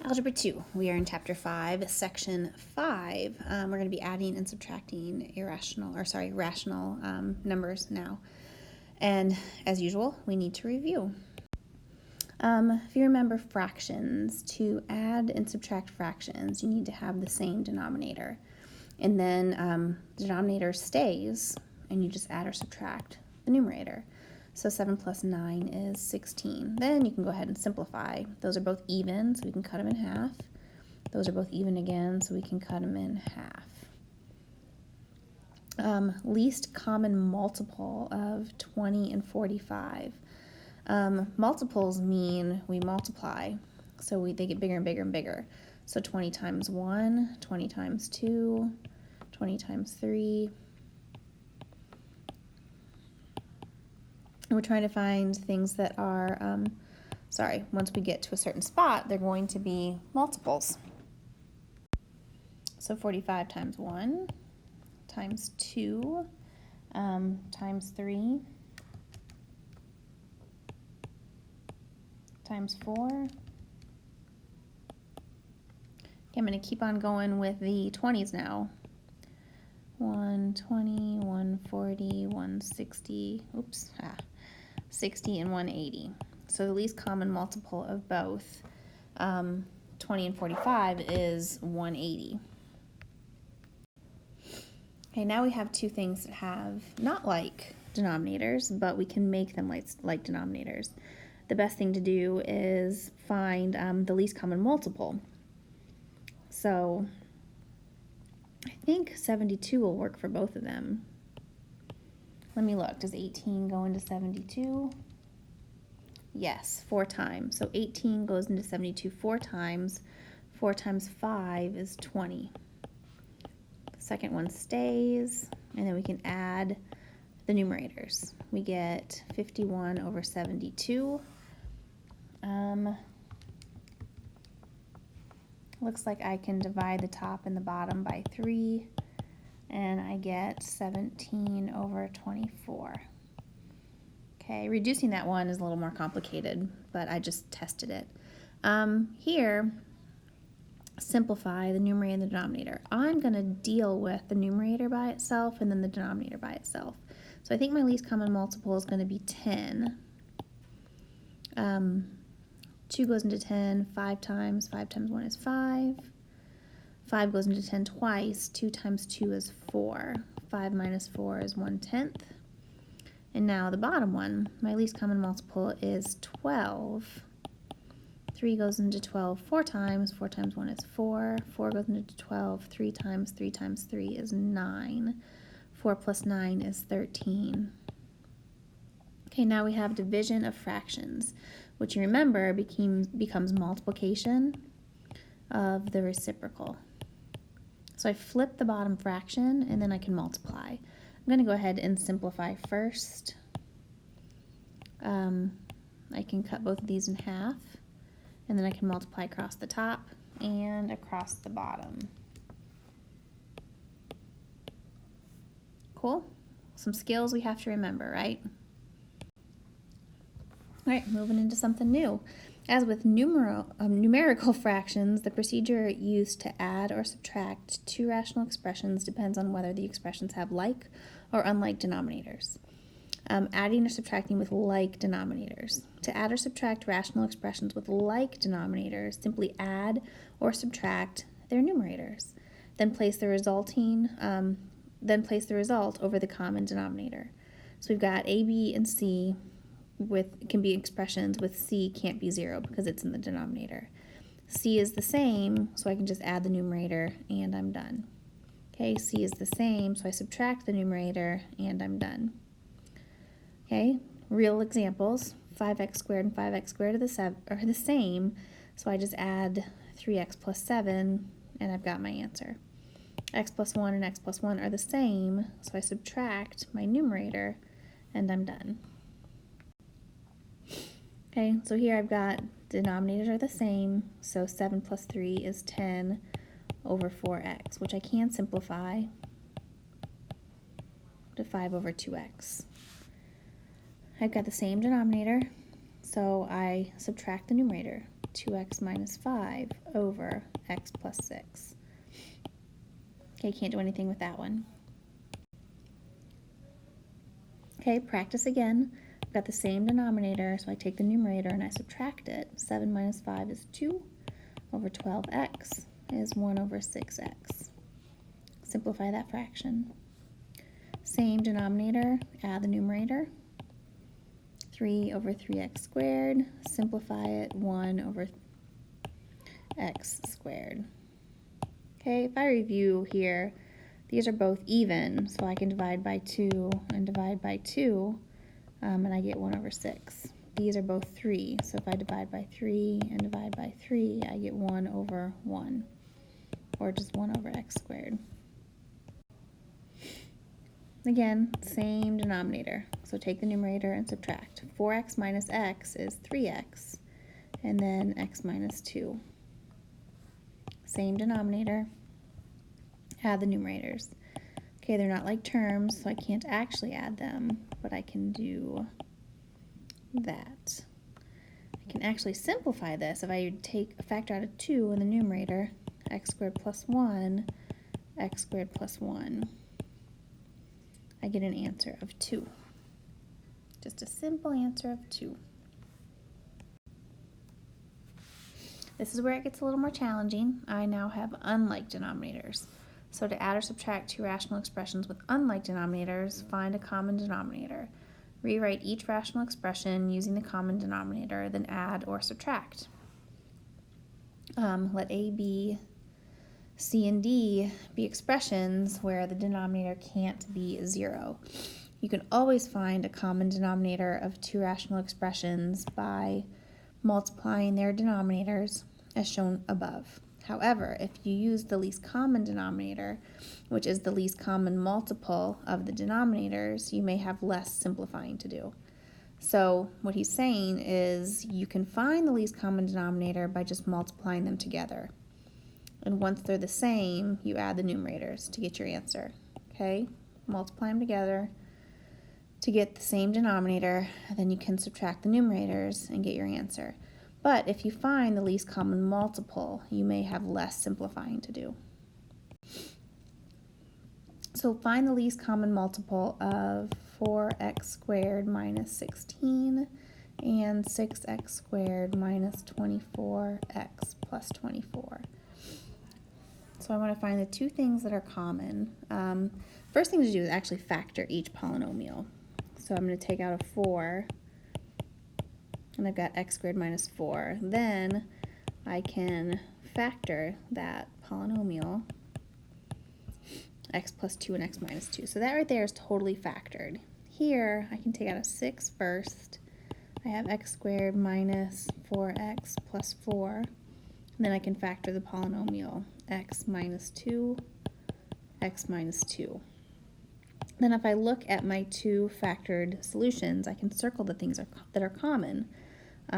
Algebra 2, we are in Chapter 5, Section 5. We're going to be adding and subtracting rational numbers now. And as usual, we need to review. If you remember fractions, to add and subtract fractions, you need to have the same denominator. And then the denominator stays, and you just add or subtract the numerator. So 7 plus 9 is 16. Then you can go ahead and simplify. Those are both even, so we can cut them in half. Those are both even again, so we can cut them in half. Least common multiple of 20 and 45. Multiples mean we multiply, so they get bigger and bigger and bigger. So 20 times 1, 20 times 2, 20 times 3. And we're trying to find things that are, once we get to a certain spot, they're going to be multiples. So 45 times 1, times 2, times 3, times 4. Okay, I'm going to keep on going with the 20s now. 120, 140, 160, 60 and 180. So the least common multiple of both 20 and 45 is 180. Okay, now we have two things that have not like denominators, but we can make them like denominators. The best thing to do is find the least common multiple. So I think 72 will work for both of them. Let me look. Does 18 go into 72? Yes, 4 times. So 18 goes into 72 4 times. 4 times 5 is 20. The second one stays, and then we can add the numerators. We get 51 over 72. Looks like I can divide the top and the bottom by 3, and I get 17 over 24. Okay, reducing that one is a little more complicated, but I just tested it. Here, simplify the numerator and the denominator. I'm going to deal with the numerator by itself and then the denominator by itself. So I think my least common multiple is going to be 10. 2 goes into 10 5 times. 5 times 1 is 5. 5 goes into 10 twice. 2 times 2 is 4. 5 minus 4 is 1/10. And now the bottom one, my least common multiple is 12. 3 goes into 12 4 times. 4 times 1 is 4. 4 goes into 12 3 times. 3 times 3 is 9. 4 plus 9 is 13. Okay, now we have division of fractions, which you remember becomes multiplication of the reciprocal. So I flip the bottom fraction, and then I can multiply. I'm going to go ahead and simplify first. I can cut both of these in half, and then I can multiply across the top and across the bottom. Cool? Some skills we have to remember, right? All right, moving into something new. As with numerical fractions, the procedure used to add or subtract two rational expressions depends on whether the expressions have like or unlike denominators. Adding or subtracting with like denominators. To add or subtract rational expressions with like denominators, simply add or subtract their numerators. Then place the result over the common denominator. So we've got A, B, and C can be expressions with C can't be 0 because it's in the denominator. C is the same, so I can just add the numerator and I'm done. Okay, C is the same, so I subtract the numerator and I'm done. Okay, real examples, 5x squared and 5x squared are the same, so I just add 3x plus 7 and I've got my answer. X plus 1 and x plus 1 are the same, so I subtract my numerator and I'm done. Okay, so here I've got denominators are the same, so 7 plus 3 is 10 over 4x, which I can simplify to 5 over 2x. I've got the same denominator, so I subtract the numerator. 2x minus 5 over x plus 6. Okay, can't do anything with that one. Okay, practice again. I've got the same denominator, so I take the numerator and I subtract it. 7 minus 5 is 2 over 12x is 1 over 6x. Simplify that fraction. Same denominator, add the numerator. 3 over 3x squared, simplify it, 1 over x squared. Okay, if I review here, these are both even, so I can divide by 2 and divide by 2, and I get 1 over 6. These are both 3, so if I divide by 3 and divide by 3, I get 1 over 1, or just 1 over x squared. Again, same denominator, so take the numerator and subtract. 4x minus x is 3x, and then x minus 2. Same denominator, add the numerators. Okay, they're not like terms, so I can't actually add them, but I can do that. I can actually simplify this. If I take a factor out of 2 in the numerator, x squared plus 1, x squared plus 1. I get an answer of 2. Just a simple answer of 2. This is where it gets a little more challenging. I now have unlike denominators. So to add or subtract two rational expressions with unlike denominators, find a common denominator. Rewrite each rational expression using the common denominator, then add or subtract. Let A, B, C, and D be expressions where the denominator can't be 0. You can always find a common denominator of two rational expressions by multiplying their denominators as shown above. However, if you use the least common denominator, which is the least common multiple of the denominators, you may have less simplifying to do. So what he's saying is you can find the least common denominator by just multiplying them together. And once they're the same, you add the numerators to get your answer. Okay? Multiply them together to get the same denominator, and then you can subtract the numerators and get your answer. But if you find the least common multiple, you may have less simplifying to do. So find the least common multiple of 4x squared minus 16 and 6x squared minus 24x plus 24. So I want to find the two things that are common. First thing to do is actually factor each polynomial. So I'm going to take out a 4, and I've got x squared minus 4. Then I can factor that polynomial, x plus 2 and x minus 2. So that right there is totally factored. Here, I can take out a 6 first. I have x squared minus 4x plus 4. And then I can factor the polynomial x minus 2, x minus 2. Then if I look at my two factored solutions, I can circle the things that are common. I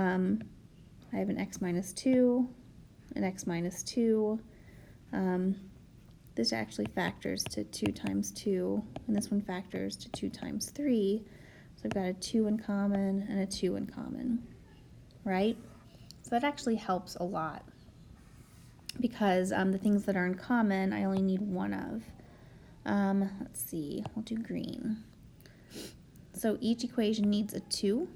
have an x minus 2, an x minus 2. This actually factors to 2 times 2, and this one factors to 2 times 3. So I've got a 2 in common and a 2 in common, right? So that actually helps a lot because the things that are in common, I only need one of. Let's see, we'll do green. So each equation needs a 2,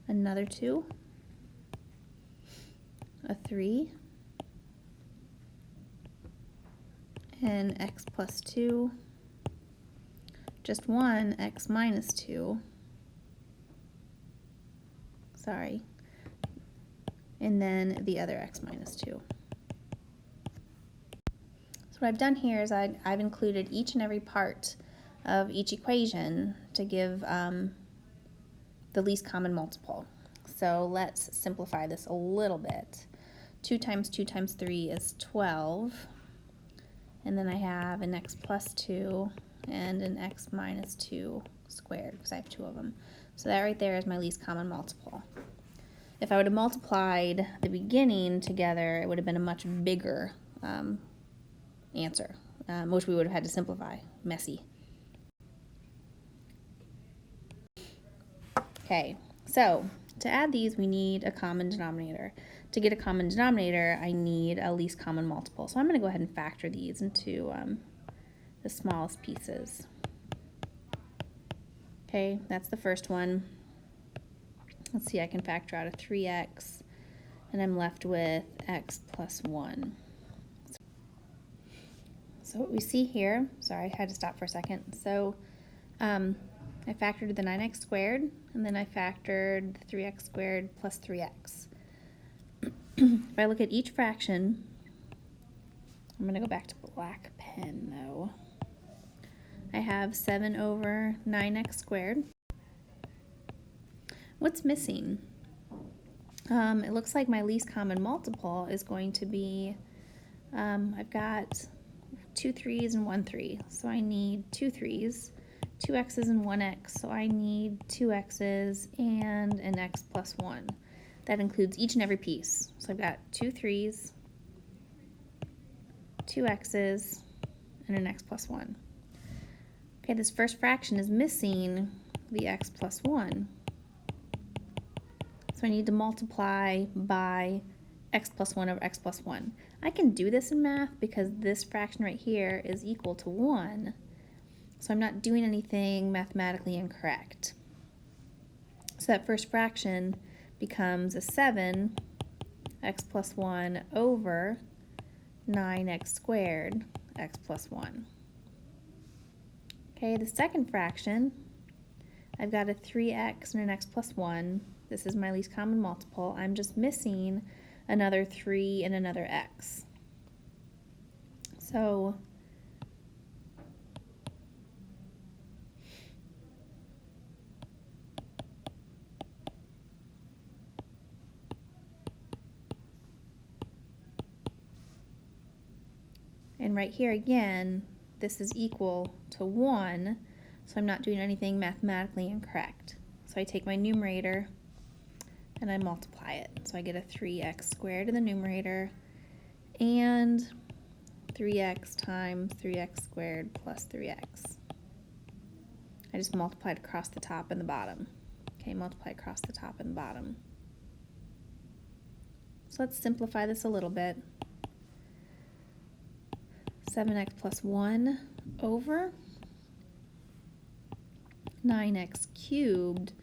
another 2, a 3, and x plus 2, just one x minus 2, sorry, and then the other x minus 2. So what I've done here is I've included each and every part of each equation to give the least common multiple. So let's simplify this a little bit. 2 times 2 times 3 is 12. And then I have an x plus 2 and an x minus 2 squared because I have 2 of them. So that right there is my least common multiple. If I would have multiplied the beginning together, it would have been a much bigger answer, which we would have had to simplify. Messy. Okay, So to add these, we need a common denominator. To get a common denominator, I need a least common multiple. So I'm going to go ahead and factor these into the smallest pieces. Okay, that's the first one. Let's see, I can factor out a 3x, and I'm left with x plus 1. So what we see here, sorry, I had to stop for a second. So I factored the 9x squared, and then I factored the 3x squared plus 3x. If I look at each fraction, I'm going to go back to black pen though. I have 7 over 9x squared. What's missing? It looks like my least common multiple is going to be, I've got 2 3's and 1 3. So I need 2 3's, 2 x's and 1 x. So I need 2 x's and an x plus 1. That includes each and every piece. So I've got 2 3's, 2 x's, and an x plus 1. Okay, this first fraction is missing the x plus 1. So I need to multiply by x plus 1 over x plus 1. I can do this in math because this fraction right here is equal to 1. So I'm not doing anything mathematically incorrect. So that first fraction becomes a 7 x plus 1 over 9x squared x plus 1. Okay, the second fraction, I've got a 3x and an x plus 1. This is my least common multiple. I'm just missing another 3 and another x. So and right here again, this is equal to 1, so I'm not doing anything mathematically incorrect. So I take my numerator and I multiply it. So I get a 3x squared in the numerator and 3x times 3x squared plus 3x. I just multiplied across the top and the bottom. Okay, multiply across the top and the bottom. So let's simplify this a little bit. 7x plus 1 over 9x cubed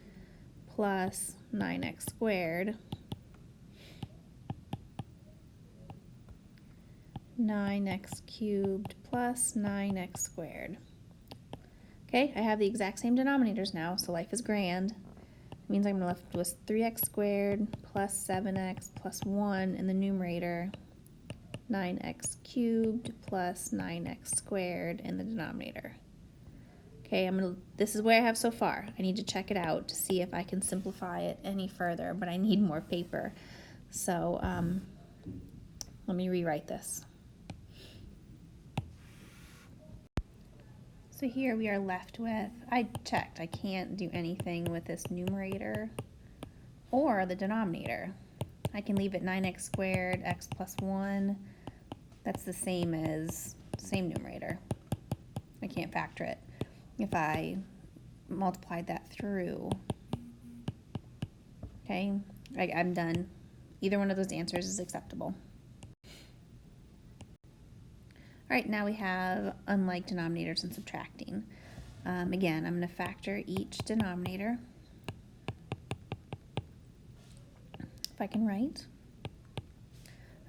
plus 9x squared. 9x cubed plus 9x squared. Okay, I have the exact same denominators now, so life is grand. It means I'm left with 3x squared plus 7x plus 1 in the numerator, 9x cubed plus 9x squared in the denominator. Okay, this is what I have so far. I need to check it out to see if I can simplify it any further, but I need more paper. So let me rewrite this. So here we are left with, I checked, I can't do anything with this numerator or the denominator. I can leave it 9x squared, x plus 1. That's the same numerator. I can't factor it. If I multiplied that through, okay, I'm done. Either one of those answers is acceptable. All right, now we have unlike denominators and subtracting. Again, I'm going to factor each denominator. If I can write.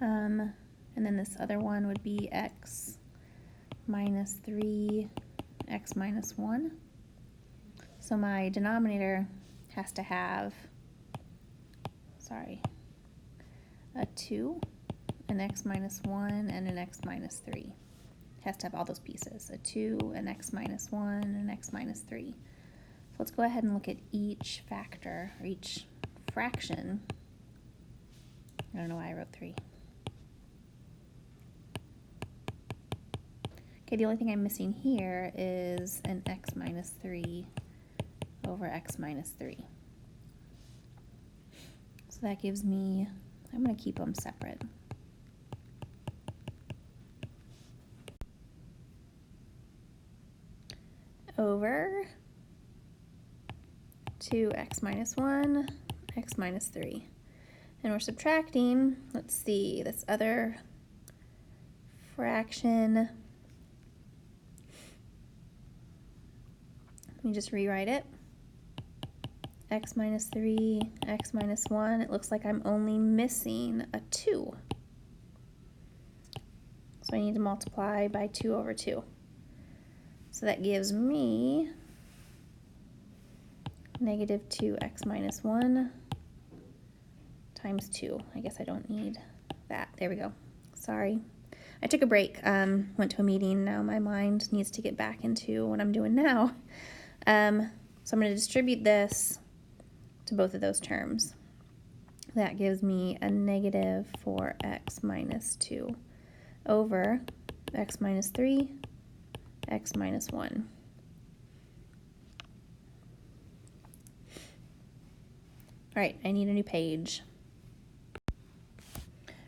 And then this other one would be x minus 3, x minus 1. So my denominator has to have, a 2, an x minus 1, and an x minus 3. It has to have all those pieces, a 2, an x minus 1, and an x minus 3. So let's go ahead and look at each factor, or each fraction. I don't know why I wrote 3. Okay, the only thing I'm missing here is an x minus 3 over x minus 3. So that gives me, I'm going to keep them separate. Over 2x minus 1, x minus 3. And we're subtracting, let's see, this other fraction. Let me just rewrite it. X minus 3, x minus 1. It looks like I'm only missing a 2. So I need to multiply by 2 over 2. So that gives me negative 2x minus 1 times 2. I guess I don't need that. There we go. Sorry. I took a break, went to a meeting. Now my mind needs to get back into what I'm doing now. So I'm going to distribute this to both of those terms. That gives me a negative 4x minus 2 over x minus 3, x minus 1. All right, I need a new page.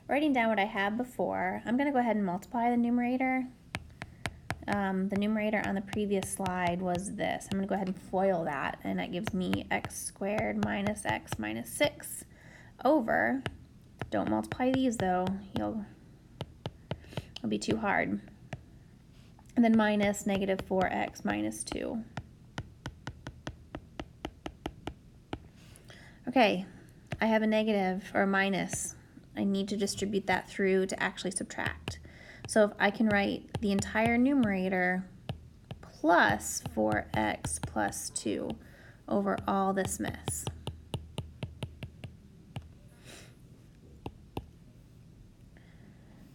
Writing down what I had before, I'm going to go ahead and multiply the numerator. The numerator on the previous slide was this. I'm going to go ahead and FOIL that, and that gives me x squared minus x minus 6 over, don't multiply these though, it'll be too hard, and then minus negative 4x minus 2. Okay, I have a negative or a minus. I need to distribute that through to actually subtract. So if I can write the entire numerator plus 4x plus 2 over all this mess.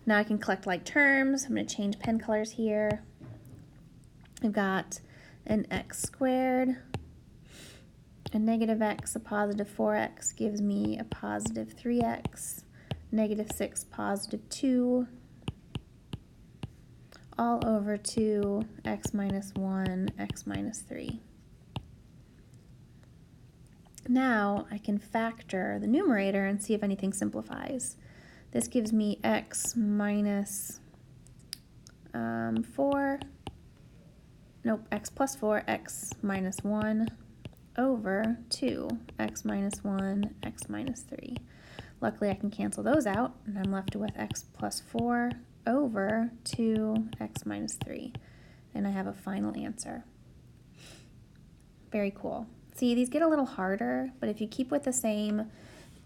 Now I can collect like terms. I'm going to change pen colors here. I've got an x squared, a negative x, a positive 4x gives me a positive 3x, negative 6, positive 2, all over 2, x minus 1, x minus 3. Now I can factor the numerator and see if anything simplifies. This gives me x minus 4, nope, x plus 4, x minus 1 over 2, x minus 1, x minus 3. Luckily I can cancel those out, and I'm left with x plus 4 over 2, x minus 3. And I have a final answer. Very cool. See, these get a little harder, but if you keep with the same,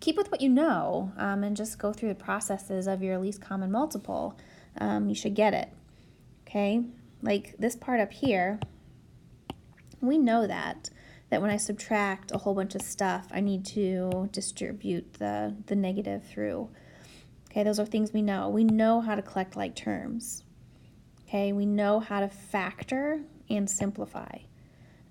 keep with what you know, and just go through the processes of your least common multiple, you should get it. Okay? Like this part up here, we know that when I subtract a whole bunch of stuff, I need to distribute the negative through. Okay, those are things we know. We know how to collect like terms. Okay, we know how to factor and simplify.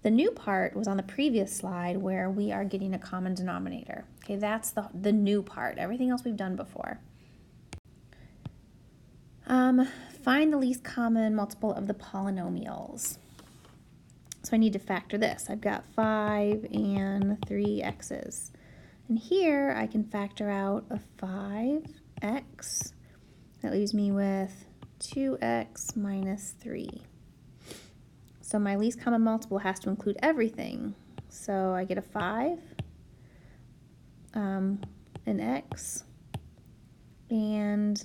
The new part was on the previous slide where we are getting a common denominator. Okay, that's the new part. Everything else we've done before. Find the least common multiple of the polynomials. So I need to factor this. I've got 5 and 3 x's. And here I can factor out a 5x. That leaves me with 2x minus 3. So my least common multiple has to include everything. So I get a 5, an x, and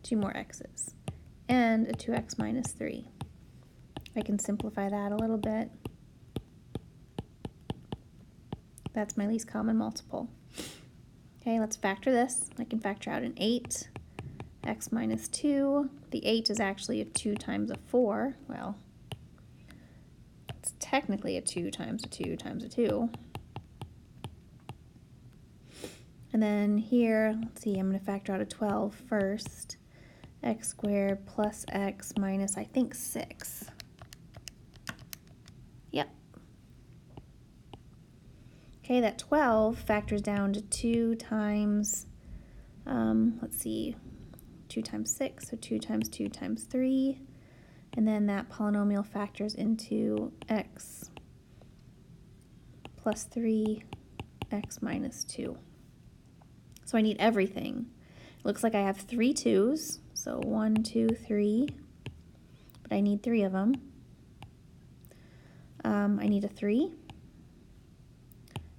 2 more x's, and a 2x minus 3. I can simplify that a little bit. That's my least common multiple. Okay, let's factor this. I can factor out an 8, x minus 2. The 8 is actually a 2 times a 4. Well, it's technically a 2 times a 2 times a 2. And then here, let's see, I'm going to factor out a 12 first. X squared plus x minus, I think, 6. Yep. Okay, that 12 factors down to 2 times, let's see, 2 times 6, so 2 times 2 times 3. And then that polynomial factors into x plus 3, x minus 2. So I need everything. It looks like I have 3 2's, so 1, 2, 3, but I need 3 of them. I need a 3,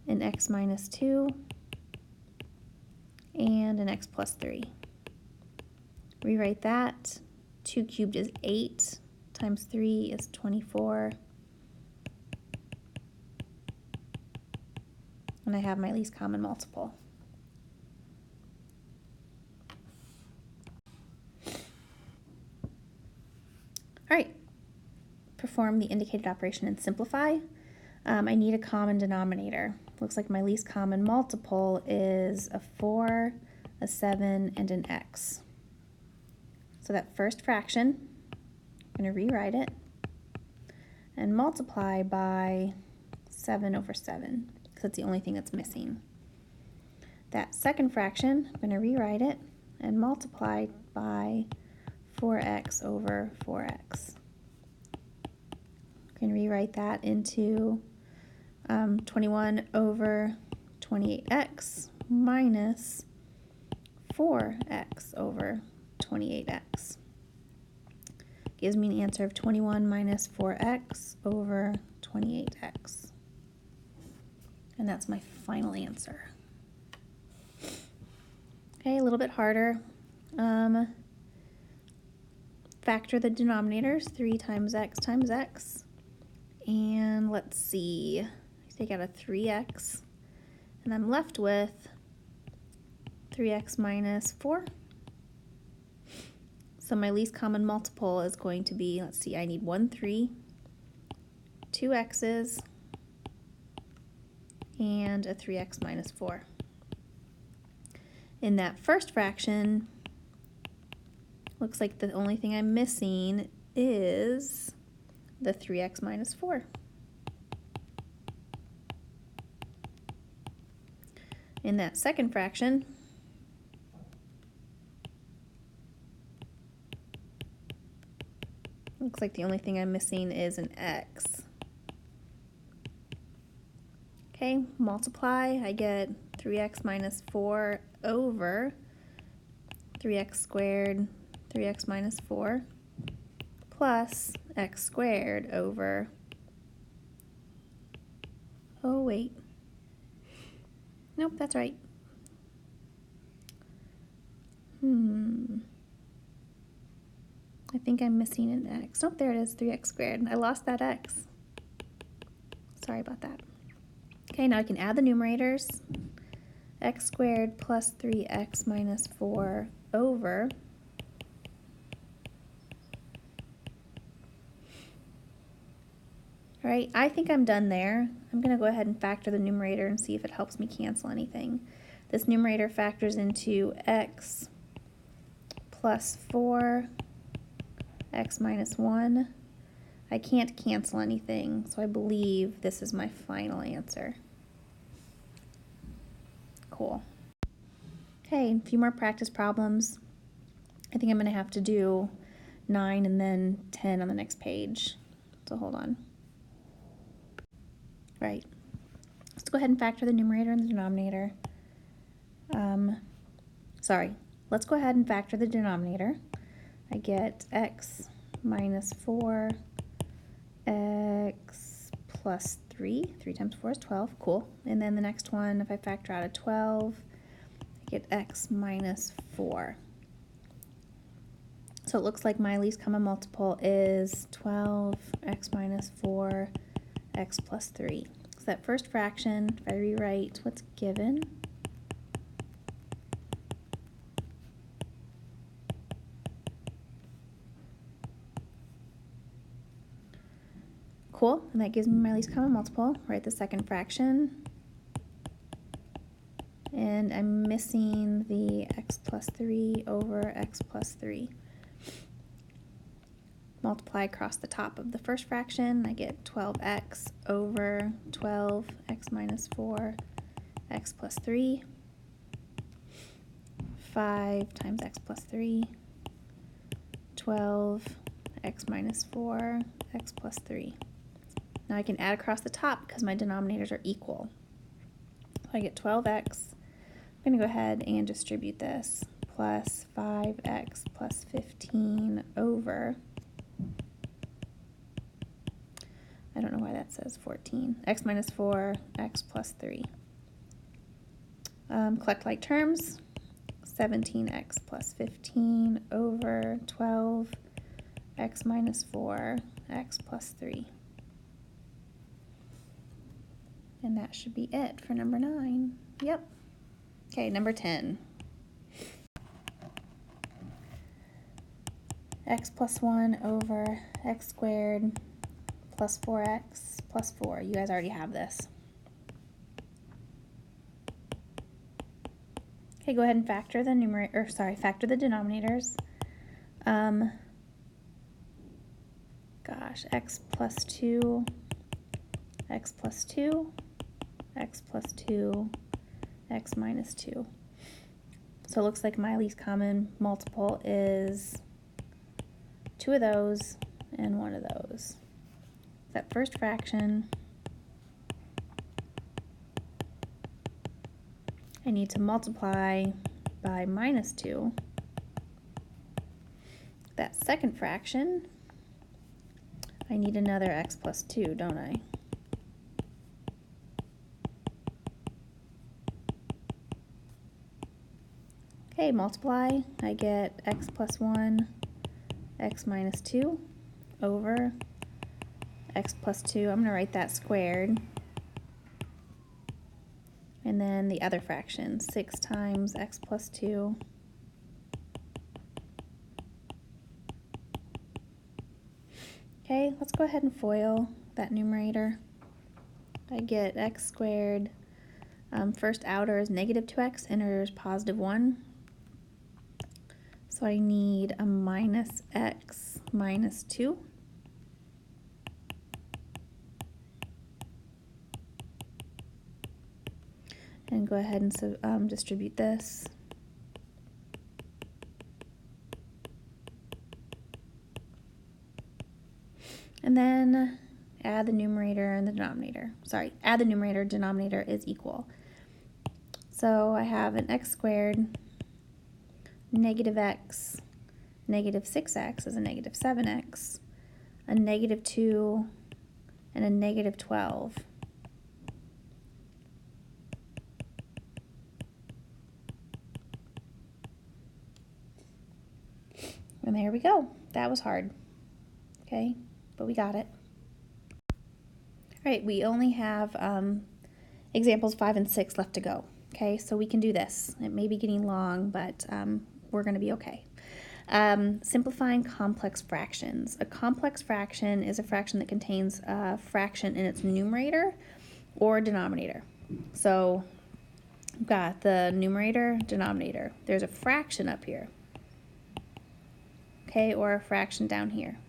an x minus 2, and an x plus 3. Rewrite that. 2 cubed is 8, times 3 is 24. And I have my least common multiple. All right, perform the indicated operation and simplify. I need a common denominator. Looks like my least common multiple is a 4, a 7, and an x. So that first fraction, I'm going to rewrite it and multiply by 7 over 7, because that's the only thing that's missing. That second fraction, I'm going to rewrite it and multiply by 4x over 4x. I can rewrite that into 21 over 28x minus 4x over 28x. Gives me an answer of 21 minus 4x over 28x. And that's my final answer. Okay, a little bit harder. Factor the denominators, 3 times x, and let's see, take out a 3x, and I'm left with 3x minus 4. So my least common multiple is going to be, let's see, I need 1 3, 2 x's, and a 3x minus 4. In that first fraction, looks like the only thing I'm missing is the 3x minus 4. In that second fraction, looks like the only thing I'm missing is an x. Okay, multiply, I get 3x minus 4 over 3x squared, 3x minus 4, plus x squared over, oh wait, nope, that's right. I think I'm missing an x. Nope, there it is, 3x squared. I lost that x. Sorry about that. Okay, now I can add the numerators. X squared plus 3x minus 4 over all right, I think I'm done there. I'm going to go ahead and factor the numerator and see if it helps me cancel anything. This numerator factors into x plus 4, x minus 1. I can't cancel anything, so I believe this is my final answer. Cool. Okay, a few more practice problems. I think I'm going to have to do 9 and then 10 on the next page. So hold on. Right. Let's go ahead and factor the numerator and the denominator. Let's go ahead and factor the denominator. I get x minus 4, x plus 3. 3 times 4 is 12. Cool. And then the next one, if I factor out a 12, I get x minus 4. So it looks like my least common multiple is 12, x minus 4, x plus 3. So that first fraction, if I rewrite what's given, cool, and that gives me my least common multiple. Write the second fraction, and I'm missing the x plus 3 over x plus 3. Multiply across the top of the first fraction, I get 12x over 12, x minus 4, x plus 3. 5 times x plus 3, 12, x minus 4, x plus 3. Now I can add across the top because my denominators are equal. So I get 12x. I'm going to go ahead and distribute this, plus 5x plus 15 over, I don't know why that says 14, x minus 4, x plus 3. Collect like terms. 17x plus 15 over 12, x minus 4, x plus 3. And that should be it for number 9. Yep. Okay, number 10. X plus 1 over x squared plus 4x plus 4. You guys already have this. Okay, go ahead and factor the factor the denominators. X plus 2, x plus 2, x plus 2, x minus 2. So it looks like my least common multiple is 2 of those and 1 of those. That first fraction, I need to multiply by minus 2. That second fraction, I need another x plus 2, don't I? Okay, multiply, I get x plus 1, x minus 2 over x plus 2. I'm going to write that squared. And then the other fraction, 6 times x plus 2. Okay, let's go ahead and FOIL that numerator. I get x squared. First outer is negative 2x, inner is positive 1. So I need a minus x minus 2. And go ahead and distribute this. And then add the numerator and the denominator. Sorry, add the numerator, denominator is equal. So I have an x squared, negative x, negative 6x is a negative 7x, a negative 2, and a negative 12. And there we go. That was hard. Okay, but we got it. All right, we only have examples 5 and 6 left to go. Okay, so we can do this. It may be getting long, but we're going to be okay. Simplifying complex fractions. A complex fraction is a fraction that contains a fraction in its numerator or denominator. So we've got the numerator, denominator. There's a fraction up here. Okay, or a fraction down here.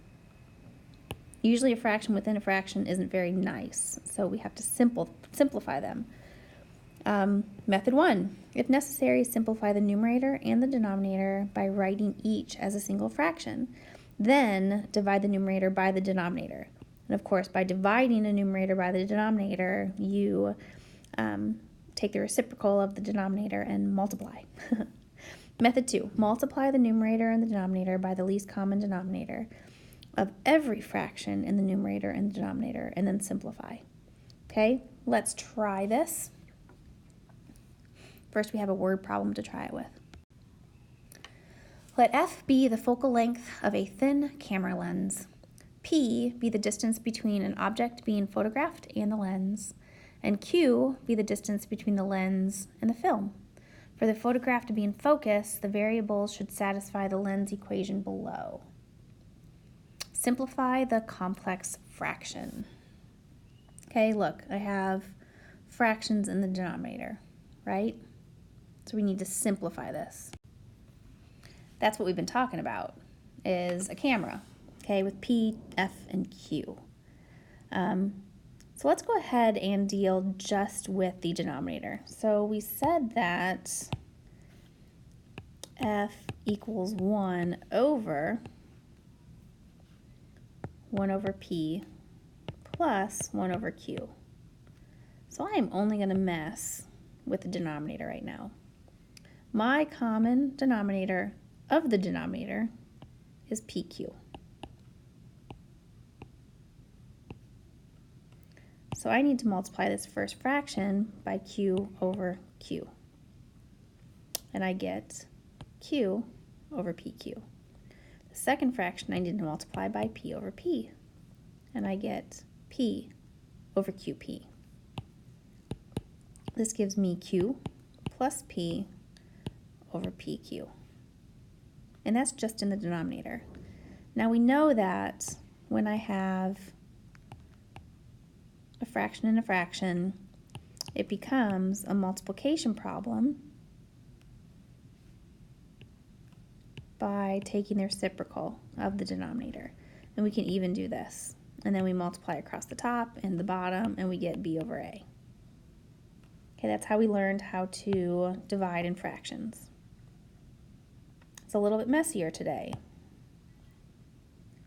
Usually a fraction within a fraction isn't very nice, so we have to simplify them. Method 1. If necessary, simplify the numerator and the denominator by writing each as a single fraction. Then divide the numerator by the denominator. And of course, by dividing a numerator by the denominator, you take the reciprocal of the denominator and multiply. Method 2. Multiply the numerator and the denominator by the least common denominator of every fraction in the numerator and the denominator, and then simplify. Okay, let's try this. First, we have a word problem to try it with. Let f be the focal length of a thin camera lens. P be the distance between an object being photographed and the lens, and Q be the distance between the lens and the film. For the photograph to be in focus, the variables should satisfy the lens equation below. Simplify the complex fraction. Okay, look, I have fractions in the denominator, right? So we need to simplify this. That's what we've been talking about, is a camera, okay, with P, F, and Q. So let's go ahead and deal just with the denominator. So we said that F equals 1 over P plus 1 over Q. So I am only going to mess with the denominator right now. My common denominator of the denominator is PQ. So I need to multiply this first fraction by Q over Q. and I get q over pq. The second fraction I need to multiply by p over p, and I get p over qp. This gives me q plus p over pq. And that's just in the denominator. Now we know that when I have a fraction and a fraction, it becomes a multiplication problem by taking the reciprocal of the denominator. And we can even do this. And then we multiply across the top and the bottom, and we get b over a. Okay, that's how we learned how to divide in fractions. It's a little bit messier today.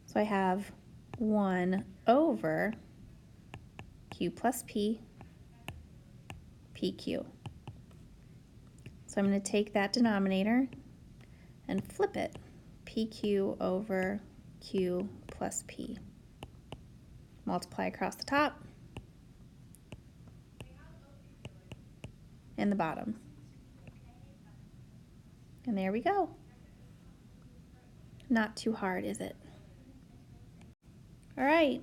So I have 1 over q plus p, pq. So I'm going to take that denominator and flip it, pq over q plus p. Multiply across the top and the bottom. And there we go. Not too hard, is it? All right,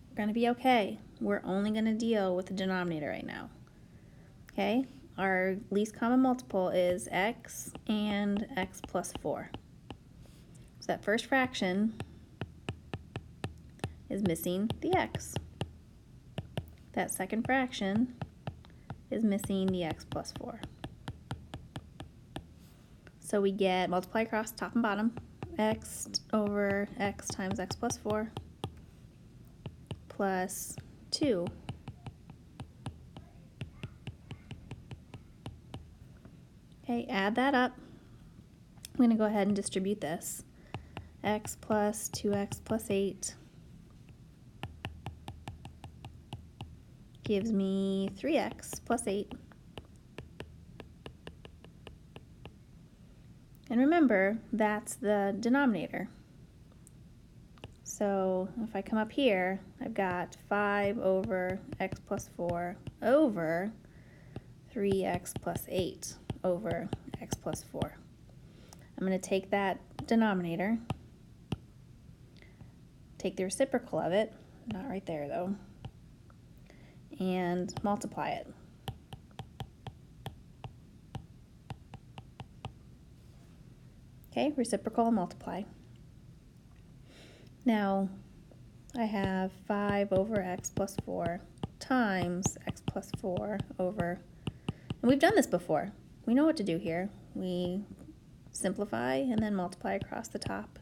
we're going to be okay. We're only going to deal with the denominator right now. Okay, our least common multiple is x and x plus 4. So that first fraction is missing the x. That second fraction is missing the x plus 4. So we get, multiply across top and bottom, x over x times x plus 4 plus 2 okay, add that up. I'm going to go ahead and distribute this. X plus 2x plus 8 gives me 3x plus 8. And remember, that's the denominator. So if I come up here, I've got 5 over x plus 4 over 3x plus 8 over x plus 4. I'm going to take that denominator, take the reciprocal of it, not right there though, and multiply it. Okay, reciprocal and multiply. Now, I have 5 over x plus 4 times x plus 4 over, and we've done this before. We know what to do here. We simplify and then multiply across the top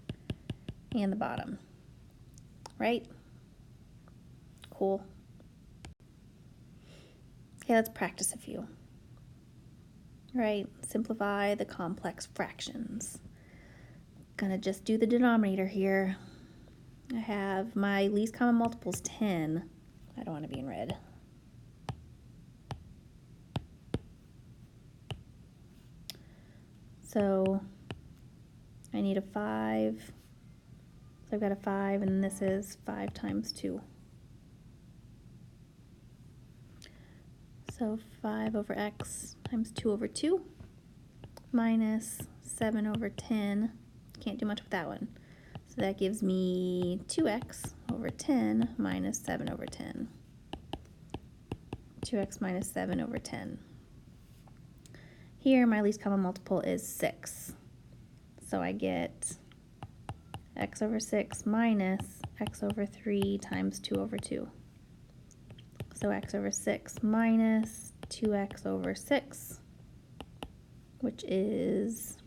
and the bottom, right? Cool. Okay, let's practice a few. Right, simplify the complex fractions. Gonna just do the denominator here. I have my least common multiple is 10. I don't want to be in red. So I need a 5. So I've got a 5, and this is 5 times 2. So 5 over x times 2 over 2 minus 7 over 10. Can't do much with that one. So that gives me 2x over 10 minus 7 over 10. 2x minus 7 over 10. Here, my least common multiple is 6. So I get x over 6 minus x over 3 times 2 over 2. So x over 6 minus 2x over 6, which is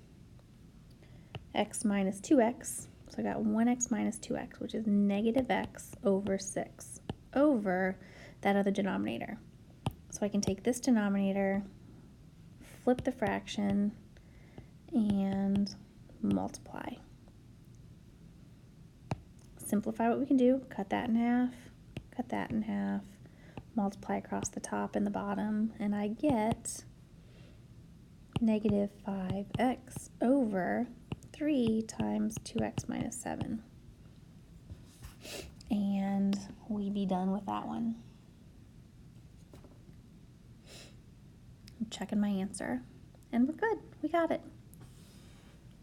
x minus 2x. So I got 1x minus 2x, which is negative x over 6 over that other denominator. So I can take this denominator, flip the fraction, and multiply. Simplify what we can do, cut that in half, cut that in half, multiply across the top and the bottom, and I get negative 5x over 3 times 2x minus 7. And we'd be done with that one. I'm checking my answer. And we're good. We got it.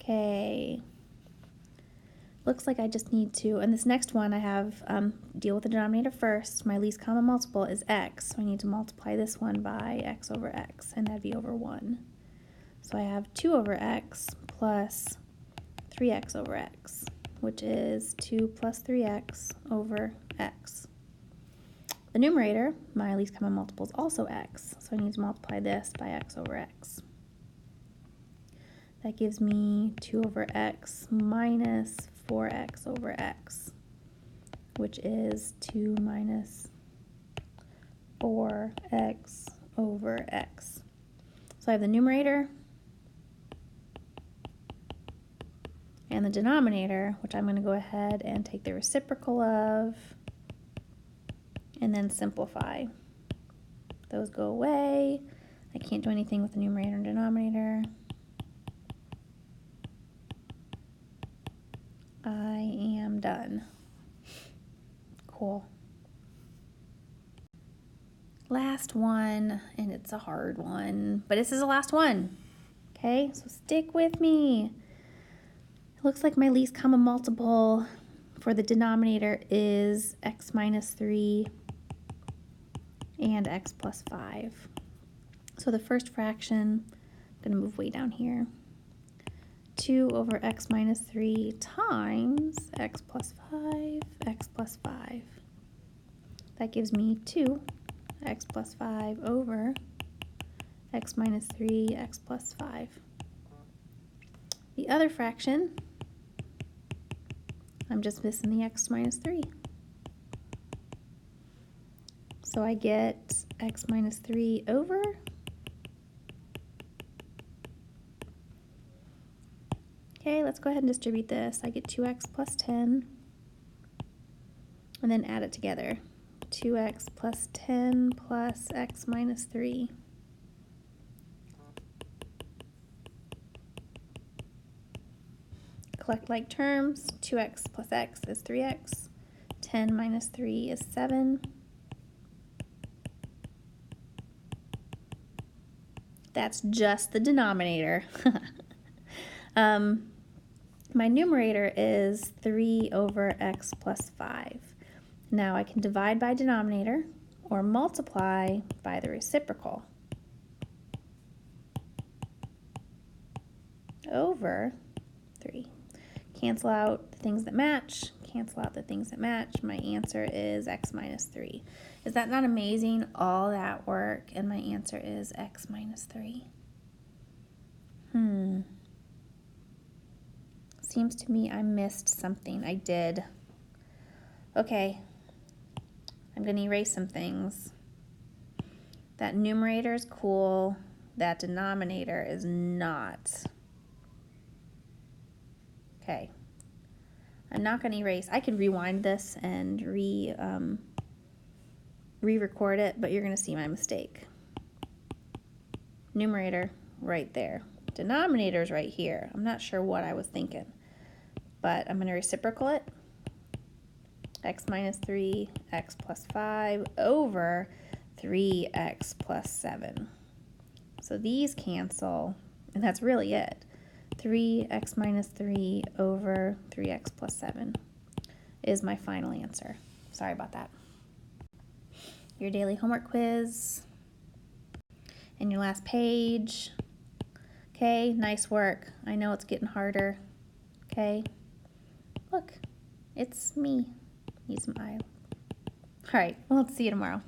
Okay. Looks like I just need to, and this next one I have deal with the denominator first. My least common multiple is x, so I need to multiply this one by x over x, and that'd be over 1. So I have 2 over x plus 3x over x, which is 2 plus 3x over x. The numerator, my least common multiple, is also x, so I need to multiply this by x over x. That gives me 2 over x minus 4x over x, which is 2 minus 4x over x. So I have the numerator and the denominator, which I'm going to go ahead and take the reciprocal of and then simplify. Those go away. I can't do anything with the numerator and denominator. I am done. Cool. Last one, and it's a hard one, but this is the last one. Okay, so stick with me. It looks like my least common multiple for the denominator is x minus 3 and x plus 5. So the first fraction, I'm going to move way down here. 2 over x minus 3 times x plus 5, x plus 5. That gives me 2 x plus 5 over x minus 3, x plus 5. The other fraction, I'm just missing the x minus 3. So I get x minus 3 over okay, let's go ahead and distribute this. I get 2x plus 10, and then add it together. 2x plus 10 plus x minus 3. Collect like terms. 2x plus x is 3x. 10 minus 3 is 7. That's just the denominator. My numerator is 3 over x plus 5. Now I can divide by denominator or multiply by the reciprocal over 3. Cancel out the things that match, cancel out the things that match. My answer is x minus 3. Is that not amazing? All that work, and my answer is x minus 3. Seems to me I missed something. I did. Okay. I'm going to erase some things. That numerator is cool. That denominator is not. Okay. I'm not going to erase. I could rewind this and re-record it, but you're going to see my mistake. Numerator right there. Denominator's right here. I'm not sure what I was thinking, but I'm going to reciprocal it. X minus 3, x plus 5 over 3x plus 7. So these cancel, and that's really it. 3x minus 3 over 3x plus 7 is my final answer. Sorry about that. Your daily homework quiz and your last page. Okay, nice work. I know it's getting harder. Okay, look, it's me. Need some eye. All right, well, let's see you tomorrow.